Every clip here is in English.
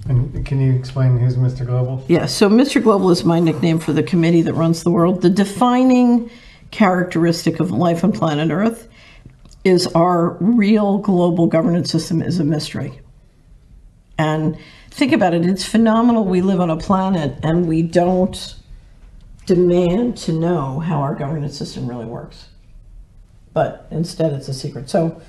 And can you explain who's Mr. Global? Yeah, so Mr. Global is my nickname for the committee that runs the world. The defining characteristic of life on planet Earth is our real global governance system is a mystery. And think about it, it's phenomenal we live on a planet and we don't demand to know how our governance system really works. But instead it's a secret. So,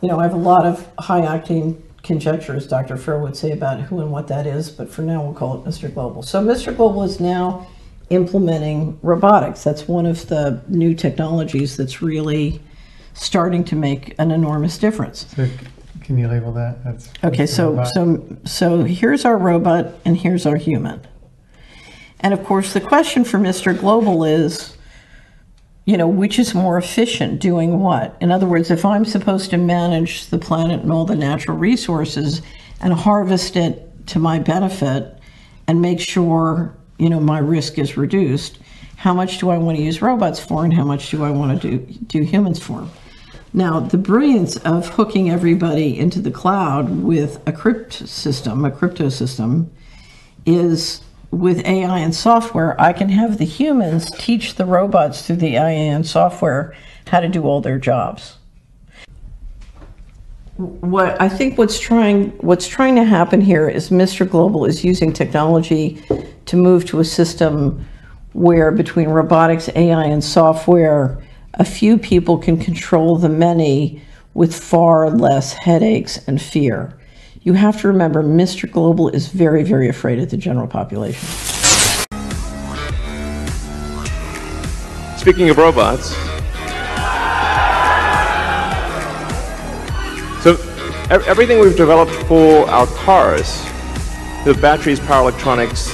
you know, I have a lot of high-octane conjecture, as Dr. Farrell would say, about who and what that is, but for now we'll call it Mr. Global. So Mr. Global is now implementing robotics. That's one of the new technologies that's really starting to make an enormous difference. So can you label that? That's okay, so here's our robot and here's our human. And of course the question for Mr. Global is, you know, which is more efficient doing what? In other words, if I'm supposed to manage the planet and all the natural resources and harvest it to my benefit and make sure, you know, my risk is reduced, how much do I want to use robots for and how much do I want to do humans for? Now, the brilliance of hooking everybody into the cloud with a crypto system is, with AI and software, I can have the humans teach the robots through the AI and software how to do all their jobs. What I think what's trying to happen here is Mr. Global is using technology to move to a system where between robotics, AI, and software, a few people can control the many with far less headaches and fear. You have to remember, Mr. Global is very, very afraid of the general population. Speaking of robots, so everything we've developed for our cars, the batteries, power electronics,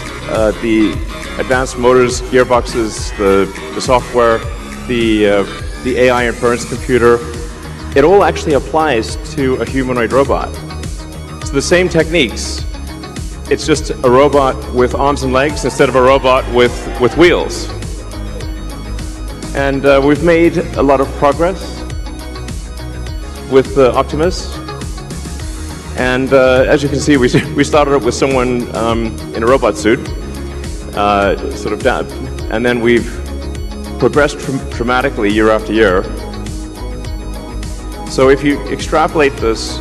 the advanced motors, gearboxes, the software, the AI inference computer, it all actually applies to a humanoid robot. The same techniques, it's just a robot with arms and legs instead of a robot with wheels. And we've made a lot of progress with Optimus. And as you can see, we started up with someone in a robot suit, sort of down, and then we've progressed dramatically year after year. So if you extrapolate this,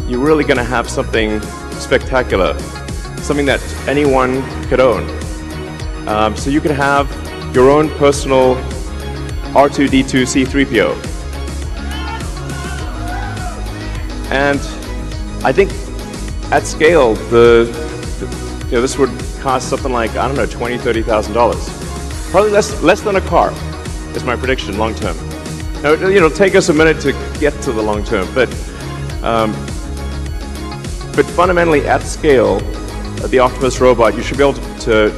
you're really going to have something spectacular, something that anyone could own. So you could have your own personal R2-D2 C-3PO. And I think at scale, you know, this would cost something like, I don't know, $20,000, $30,000. Probably less than a car, is my prediction long term. Now, you know, it'll take us a minute to get to the long term, but fundamentally, at scale, the Optimus robot, you should be able to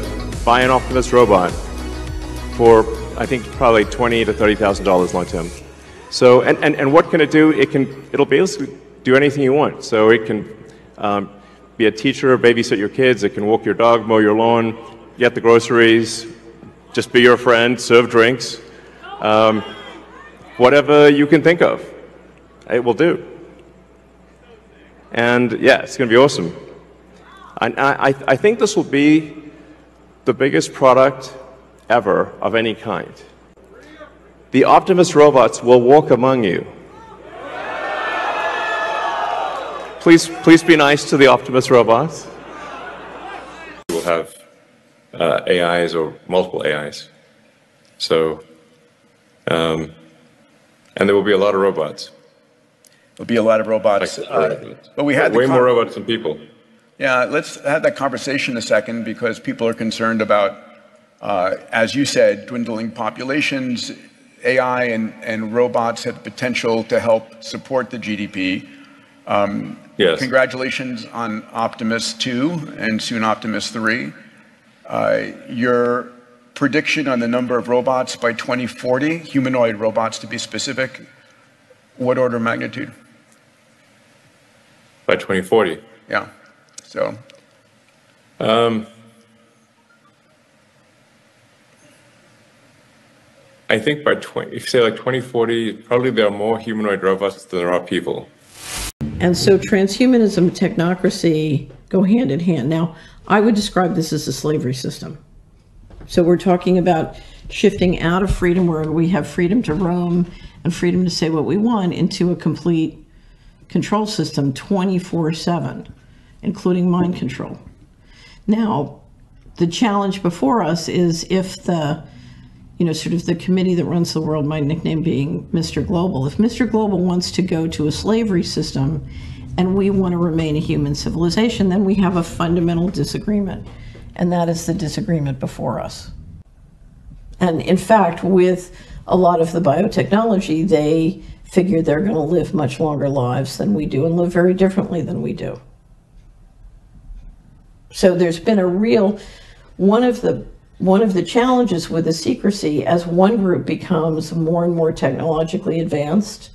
buy an Optimus robot for, I think, probably $20,000 to $30,000 long term. So, and what can it do? It'll basically do anything you want. So it can be a teacher, babysit your kids. It can walk your dog, mow your lawn, get the groceries, just be your friend, serve drinks, whatever you can think of, it will do. And yeah, it's going to be awesome. I think this will be the biggest product ever of any kind. The Optimus robots will walk among you. Please be nice to the Optimus robots. We'll have AIs or multiple AIs. So, and there will be a lot of robots. There'll be a lot of robots. But we had way more robots than people. Yeah, let's have that conversation a second, because people are concerned about, as you said, dwindling populations. AI and robots have the potential to help support the GDP. Yes. Congratulations on Optimus 2 and soon Optimus 3. Your prediction on the number of robots by 2040, humanoid robots to be specific, what order of magnitude? By 2040? Yeah, so. I think by if you say like 2040, probably there are more humanoid robots than there are people. And so transhumanism, technocracy, go hand in hand. Now, I would describe this as a slavery system. So we're talking about shifting out of freedom, where we have freedom to roam and freedom to say what we want, into a complete control system 24/7, including mind control. Now, the challenge before us is if the, sort of the committee that runs the world, my nickname being Mr. Global, if Mr. Global wants to go to a slavery system and we want to remain a human civilization, then we have a fundamental disagreement. And that is the disagreement before us. And in fact, with a lot of the biotechnology, they figure they're going to live much longer lives than we do and live very differently than we do. So there's been a real, one of the challenges with the secrecy, as one group becomes more and more technologically advanced,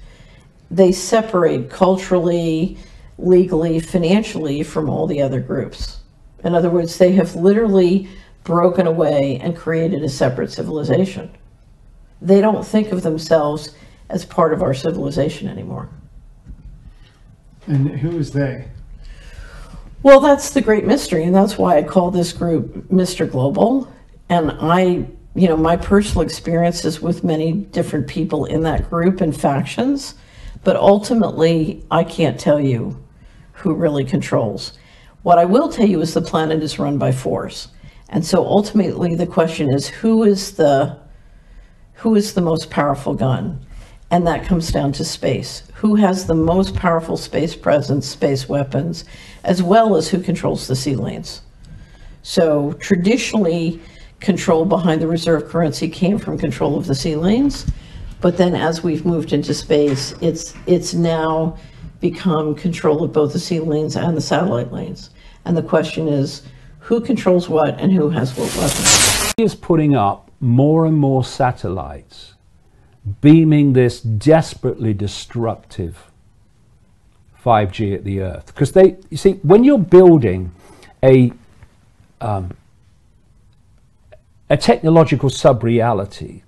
they separate culturally, legally, financially from all the other groups. In other words, they have literally broken away and created a separate civilization. They don't think of themselves as part of our civilization anymore. And who is they? Well, that's the great mystery, and that's why I call this group Mr. Global. And my personal experiences with many different people in that group and factions, but ultimately, I can't tell you who really controls. What I will tell you is the planet is run by force. And so ultimately the question is, who is the most powerful gun? And that comes down to space. Who has the most powerful space presence, space weapons, as well as who controls the sea lanes? So traditionally, control behind the reserve currency came from control of the sea lanes. But then as we've moved into space, it's now become control of both the sea lanes and the satellite lanes. And the question is, who controls what and who has what weapons? He is putting up more and more satellites, beaming this desperately destructive 5G at the Earth. Because you see, when you're building a technological sub-reality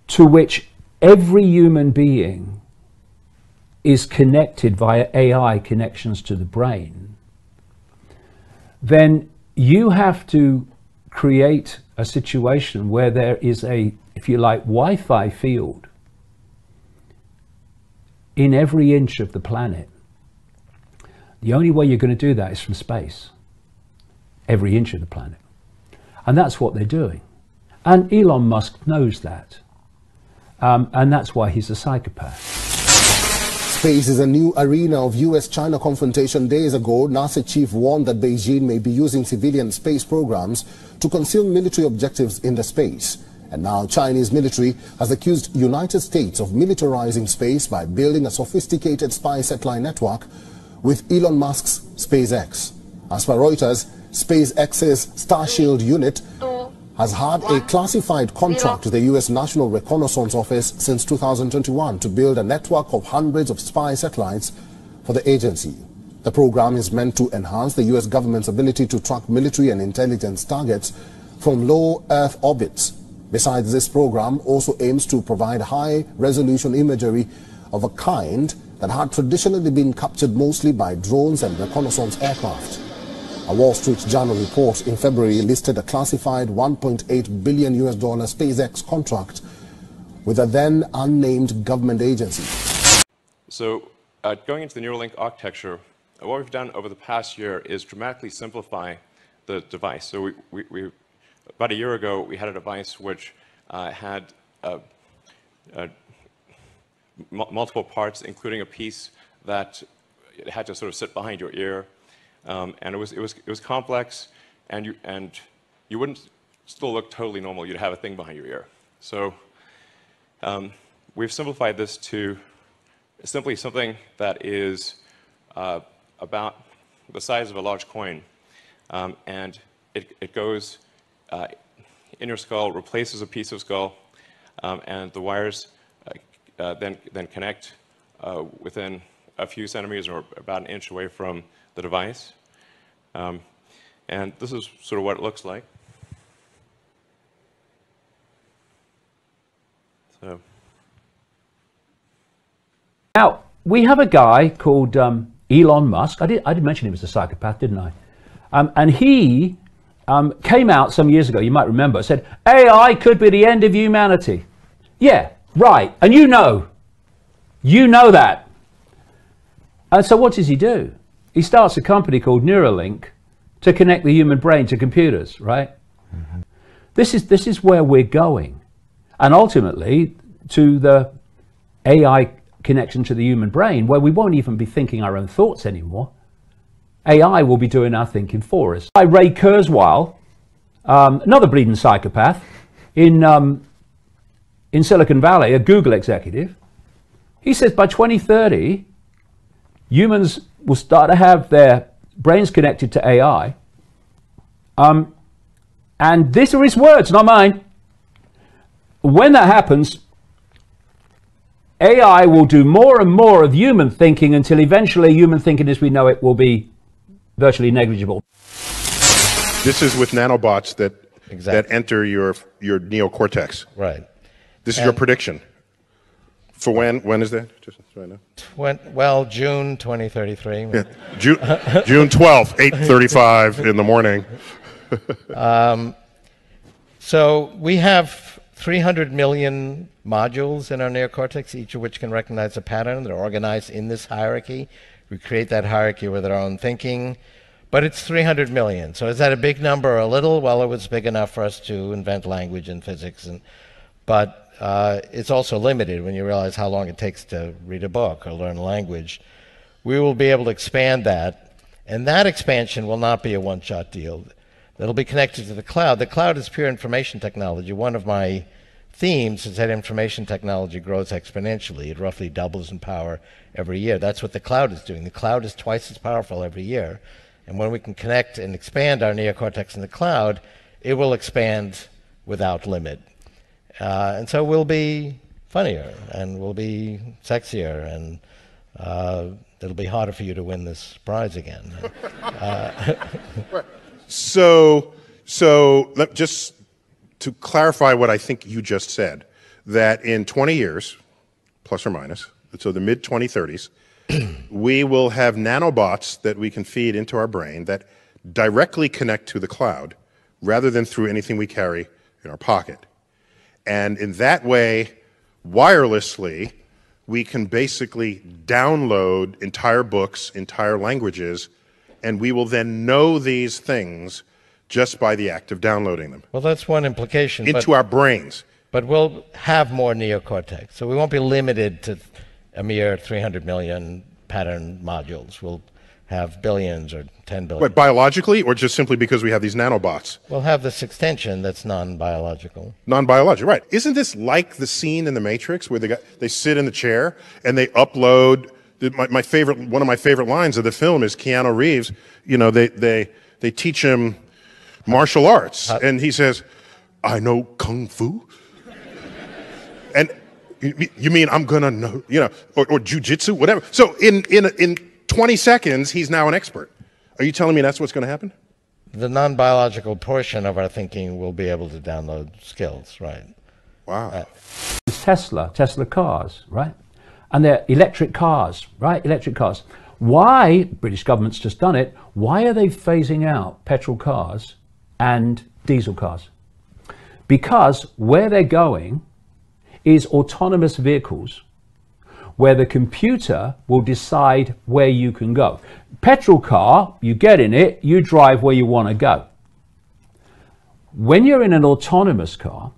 to which every human being is connected via AI connections to the brain, then you have to create a situation where there is a, if you like, Wi-Fi field in every inch of the planet. The only way you're going to do that is from space, every inch of the planet. And that's what they're doing. And Elon Musk knows that. And that's why he's a psychopath. Space is a new arena of US-China confrontation. Days ago, NASA chief warned that Beijing may be using civilian space programs to conceal military objectives in the space. And now Chinese military has accused United States of militarizing space by building a sophisticated spy satellite network with Elon Musk's SpaceX. As per Reuters, SpaceX's Starshield unit has had a classified contract with the U.S. National Reconnaissance Office since 2021 to build a network of hundreds of spy satellites for the agency. The program is meant to enhance the U.S. government's ability to track military and intelligence targets from low Earth orbits. Besides, this program also aims to provide high-resolution imagery of a kind that had traditionally been captured mostly by drones and reconnaissance aircraft. A Wall Street Journal report in February listed a classified $1.8 billion SpaceX contract with a then unnamed government agency. So going into the Neuralink architecture, what we've done over the past year is dramatically simplify the device. So we about a year ago, we had a device which had multiple parts, including a piece that it had to sort of sit behind your ear. And it was complex, and you wouldn't still look totally normal. You'd have a thing behind your ear. So we've simplified this to simply something that is about the size of a large coin, and it goes in your skull, replaces a piece of skull, and the wires then connect within a few centimeters or about an inch away from the device. And this is sort of what it looks like. So. Now, we have a guy called Elon Musk, I did mention he was a psychopath, didn't I? And he came out some years ago, you might remember, said, AI could be the end of humanity. Yeah, right. And you know that. And so what does he do? He starts a company called Neuralink to connect the human brain to computers, right? Mm-hmm. This is where we're going. And ultimately, to the AI connection to the human brain, where we won't even be thinking our own thoughts anymore. AI will be doing our thinking for us. Ray Kurzweil, another bleeding psychopath, in Silicon Valley, a Google executive, he says by 2030, humans will start to have their brains connected to AI. And these are his words, not mine. When that happens, AI will do more and more of human thinking until eventually human thinking as we know it will be virtually negligible. This is with nanobots that enter your neocortex. Right. This is your prediction. For when? When is that? Just right now. Well, June 2033. Yeah. June 12th, 8:35 in the morning. So we have 300 million modules in our neocortex, each of which can recognize a pattern. They're organized in this hierarchy. We create that hierarchy with our own thinking. But it's 300 million. So is that a big number or a little? Well, it was big enough for us to invent language and physics. But it's also limited when you realize how long it takes to read a book or learn a language. We will be able to expand that. And that expansion will not be a one-shot deal. It'll be connected to the cloud. The cloud is pure information technology. One of my themes is that information technology grows exponentially. It roughly doubles in power every year. That's what the cloud is doing. The cloud is twice as powerful every year. And when we can connect and expand our neocortex in the cloud, it will expand without limit. And so we'll be funnier, and we'll be sexier, and it'll be harder for you to win this prize again. So just to clarify what I think you just said, that in 20 years, plus or minus, so the mid-2030s, we will have nanobots that we can feed into our brain that directly connect to the cloud rather than through anything we carry in our pocket. And in that way, wirelessly, we can basically download entire books, entire languages, and we will then know these things just by the act of downloading them. Well, that's one implication. Into our brains. But we'll have more neocortex. So we won't be limited to a mere 300 million pattern modules. We'll have billions or 10 billion. But biologically, or just simply because we have these nanobots? We'll have this extension that's non-biological. Non-biological, right. Isn't this like the scene in The Matrix where they sit in the chair and they upload, one of my favorite lines of the film is Keanu Reeves, you know, they teach him martial arts, and he says, I know Kung Fu? And you mean I'm gonna know, you know, or jujitsu, whatever. So in 20 seconds, he's now an expert. Are you telling me that's what's gonna happen? The non-biological portion of our thinking will be able to download skills, right? Wow. Tesla cars, right? And they're electric cars, right? Electric cars. Why, British government's just done it, why are they phasing out petrol cars and diesel cars? Because where they're going is autonomous vehicles where the computer will decide where you can go. Petrol car, you get in it, you drive where you want to go. When you're in an autonomous car,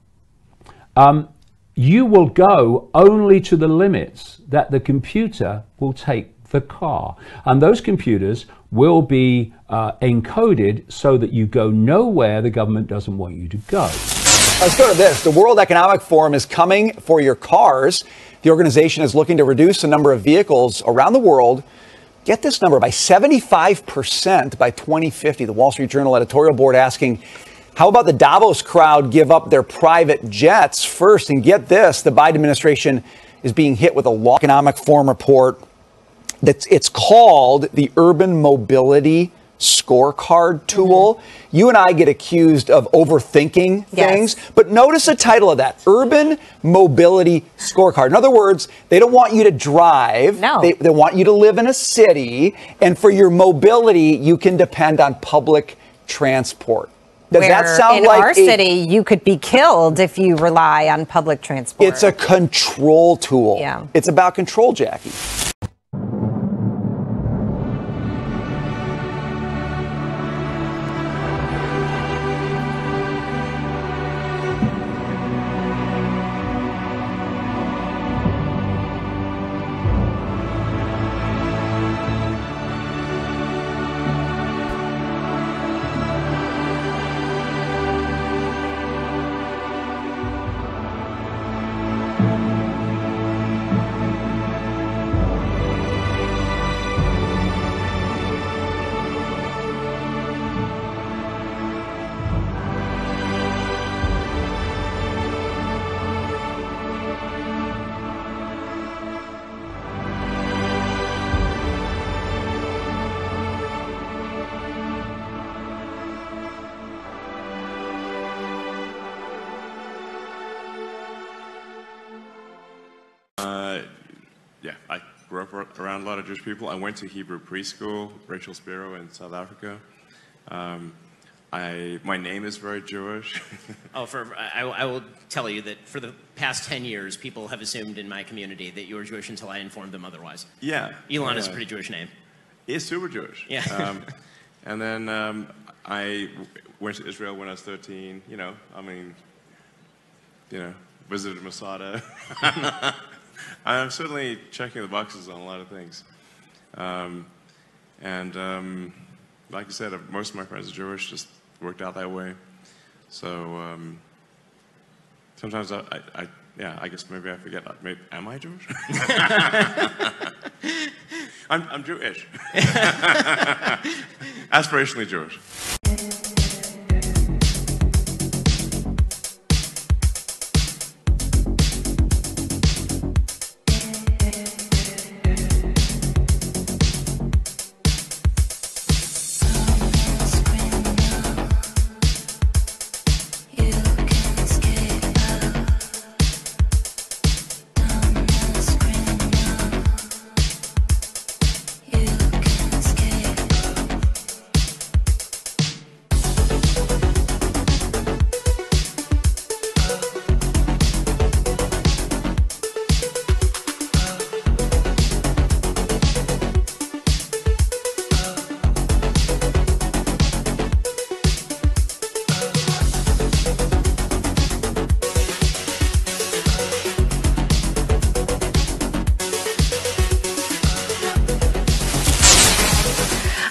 you will go only to the limits that the computer will take the car. And those computers will be encoded so that you go nowhere the government doesn't want you to go. Let's go to this. The World Economic Forum is coming for your cars. The organization is looking to reduce the number of vehicles around the world. Get this number, by 75% by 2050. The Wall Street Journal editorial board asking, how about the Davos crowd give up their private jets first? And get this, the Biden administration is being hit with a long Economic Forum report. It's called the Urban Mobility Score. scorecard tool. You and I get accused of overthinking things, but notice the title of that, Urban Mobility Scorecard. In other words, they don't want you to drive. No. They want you to live in a city, and for your mobility, you can depend on public transport. Does that sound like in our city, you could be killed if you rely on public transport? It's a control tool. Yeah. It's about control, Jackie. Yeah, I grew up around a lot of Jewish people. I went to Hebrew preschool, Rachel Spiro in South Africa. My name is very Jewish. I will tell you that for the past 10 years, people have assumed in my community that you were Jewish until I informed them otherwise. Yeah. Elon is a pretty Jewish name. He is super Jewish. Yeah. And then I went to Israel when I was 13. Visited Masada. I'm certainly checking the boxes on a lot of things. Like I said, most of my friends are Jewish, just worked out that way. So sometimes I guess maybe I forget, am I Jewish? I'm Jewish. Aspirationally Jewish.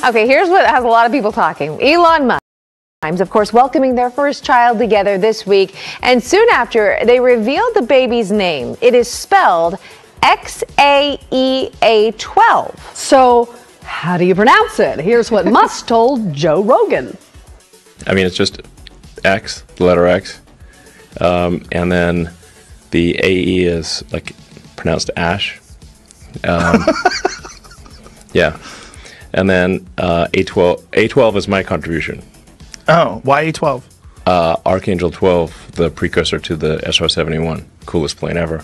Okay, here's what has a lot of people talking. Elon Musk, of course, welcoming their first child together this week. And soon after, they revealed the baby's name. It is spelled XAEA12. So how do you pronounce it? Here's what Musk told Joe Rogan. I mean, it's just X, the letter X. And then the AE is like pronounced Ash. Yeah. And then A12 is my contribution. Oh, why A12? Archangel 12, the precursor to the SR-71. Coolest plane ever.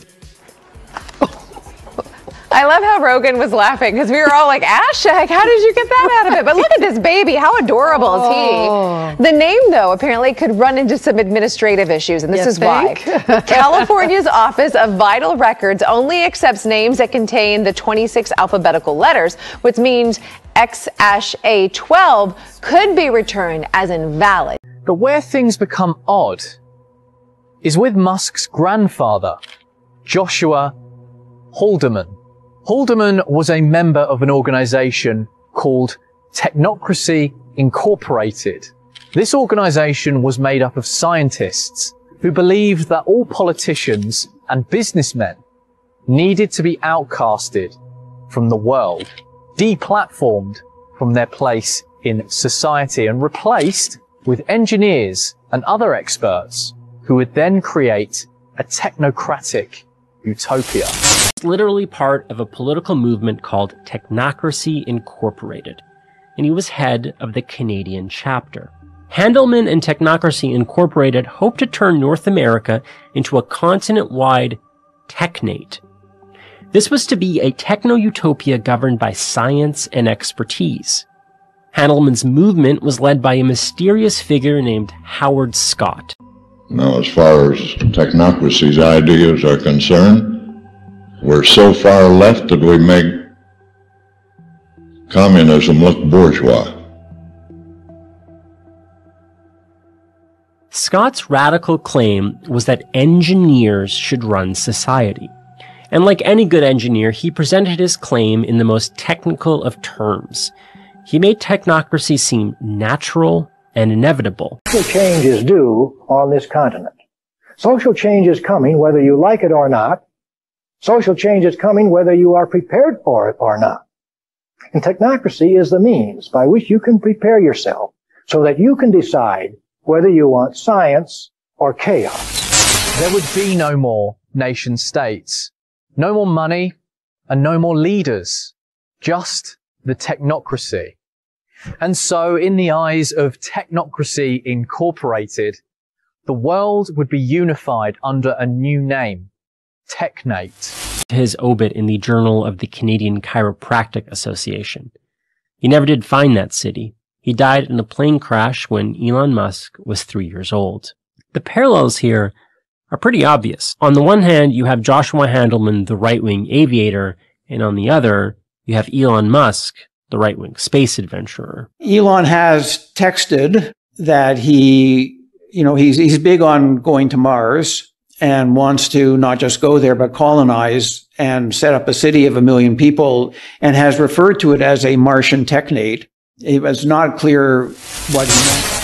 I love how Rogan was laughing because we were all like, Ashek, how did you get that out of it? But look at this baby. How adorable is he? The name, though, apparently could run into some administrative issues, and this is why. California's Office of Vital Records only accepts names that contain the 26 alphabetical letters, which means X-A12 could be returned as invalid. But where things become odd is with Musk's grandfather, Joshua Haldeman. Haldeman was a member of an organization called Technocracy Incorporated. This organization was made up of scientists who believed that all politicians and businessmen needed to be outcasted from the world, deplatformed from their place in society, and replaced with engineers and other experts who would then create a technocratic utopia. It's literally part of a political movement called Technocracy Incorporated. and he was head of the Canadian chapter. Handelman and Technocracy Incorporated hoped to turn North America into a continent-wide technate. This was to be a techno-utopia governed by science and expertise. Handelman's movement was led by a mysterious figure named Howard Scott. Now, as far as technocracy's ideas are concerned, we're so far left that we make communism look bourgeois. Scott's radical claim was that engineers should run society. And like any good engineer, he presented his claim in the most technical of terms. He made technocracy seem natural and inevitable. Social change is due on this continent. Social change is coming whether you like it or not. Social change is coming whether you are prepared for it or not. And technocracy is the means by which you can prepare yourself so that you can decide whether you want science or chaos. There would be no more nation states, no more money, and no more leaders, just the technocracy. And so, in the eyes of Technocracy Incorporated, the world would be unified under a new name, Technate. His obit in the Journal of the Canadian Chiropractic Association. He never did find that city. He died in a plane crash when Elon Musk was 3 years old. The parallels here are pretty obvious. On the one hand, you have Joshua Handelman, the right-wing aviator, and on the other, you have Elon Musk, the right-wing space adventurer. Elon has texted that he's big on going to Mars and wants to not just go there, but colonize and set up a city of 1 million people, and has referred to it as a Martian technate. It was not clear what he meant.